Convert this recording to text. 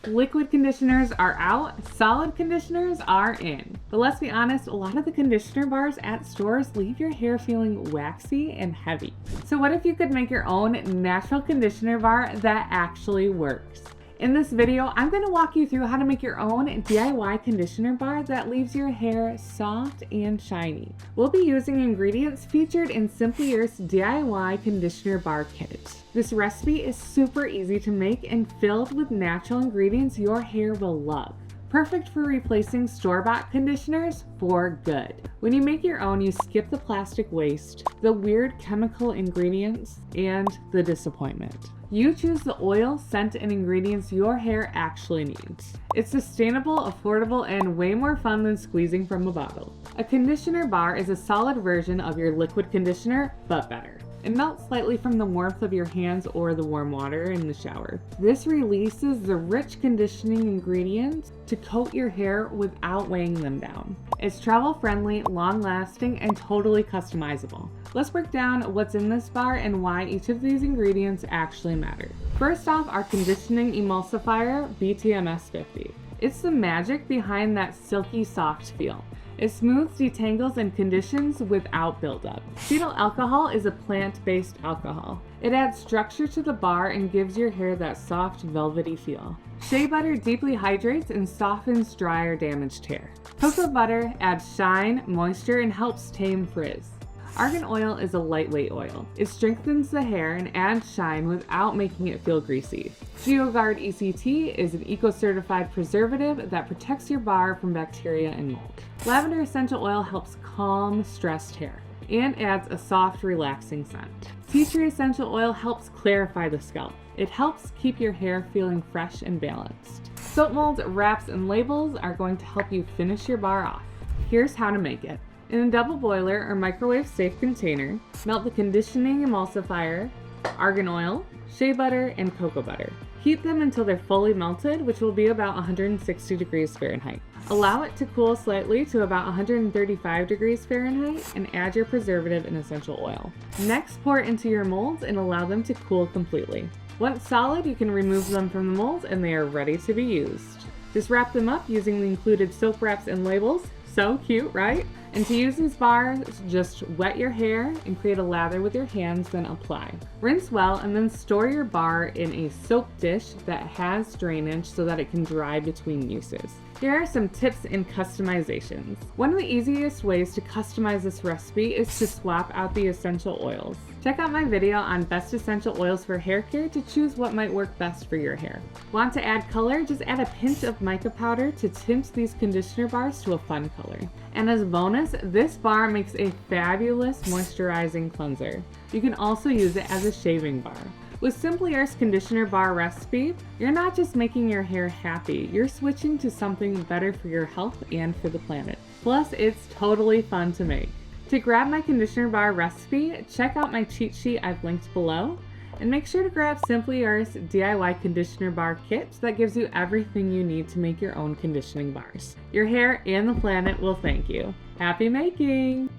Liquid conditioners are out, solid conditioners are in. But let's be honest, a lot of the conditioner bars at stores leave your hair feeling waxy and heavy. So what if you could make your own natural conditioner bar that actually works? In this video, I'm going to walk you through how to make your own DIY conditioner bar that leaves your hair soft and shiny. We'll be using ingredients featured in Simply Earth's DIY conditioner bar kit. This recipe is super easy to make and filled with natural ingredients your hair will love. Perfect for replacing store-bought conditioners for good. When you make your own, you skip the plastic waste, the weird chemical ingredients, and the disappointment. You choose the oil, scent, and ingredients your hair actually needs. It's sustainable, affordable, and way more fun than squeezing from a bottle. A conditioner bar is a solid version of your liquid conditioner, but better. It melts slightly from the warmth of your hands or the warm water in the shower. This releases the rich conditioning ingredients to coat your hair without weighing them down. It's travel-friendly, long-lasting, and totally customizable. Let's break down what's in this bar and why each of these ingredients actually matter. First off, our conditioning emulsifier, BTMS 50. It's the magic behind that silky soft feel. It smooths, detangles, and conditions without buildup. Cetyl alcohol is a plant-based alcohol. It adds structure to the bar and gives your hair that soft, velvety feel. Shea butter deeply hydrates and softens dry or damaged hair. Cocoa butter adds shine, moisture, and helps tame frizz. Argan oil is a lightweight oil. It strengthens the hair and adds shine without making it feel greasy. GeoGuard ECT is an eco-certified preservative that protects your bar from bacteria and mold. Lavender essential oil helps calm stressed hair and adds a soft, relaxing scent. Tea tree essential oil helps clarify the scalp. It helps keep your hair feeling fresh and balanced. Soap molds, wraps, and labels are going to help you finish your bar off. Here's how to make it. In a double boiler or microwave-safe container, melt the conditioning emulsifier, argan oil, shea butter, and cocoa butter. Heat them until they're fully melted, which will be about 160 degrees Fahrenheit. Allow it to cool slightly to about 135 degrees Fahrenheit and add your preservative and essential oil. Next, pour it into your molds and allow them to cool completely. Once solid, you can remove them from the molds and they are ready to be used. Just wrap them up using the included soap wraps and labels. So cute, right? And to use these bars, just wet your hair and create a lather with your hands, then apply. Rinse well and then store your bar in a soap dish that has drainage so that it can dry between uses. Here are some tips and customizations. One of the easiest ways to customize this recipe is to swap out the essential oils. Check out my video on best essential oils for hair care to choose what might work best for your hair. Want to add color? Just add a pinch of mica powder to tint these conditioner bars to a fun color. And as a bonus, this bar makes a fabulous moisturizing cleanser. You can also use it as a shaving bar. With Simply Earth's conditioner bar recipe, you're not just making your hair happy, you're switching to something better for your health and for the planet. Plus, it's totally fun to make. To grab my conditioner bar recipe, check out my cheat sheet I've linked below, and make sure to grab Simply Earth's DIY conditioner bar kit that gives you everything you need to make your own conditioning bars. Your hair and the planet will thank you. Happy making!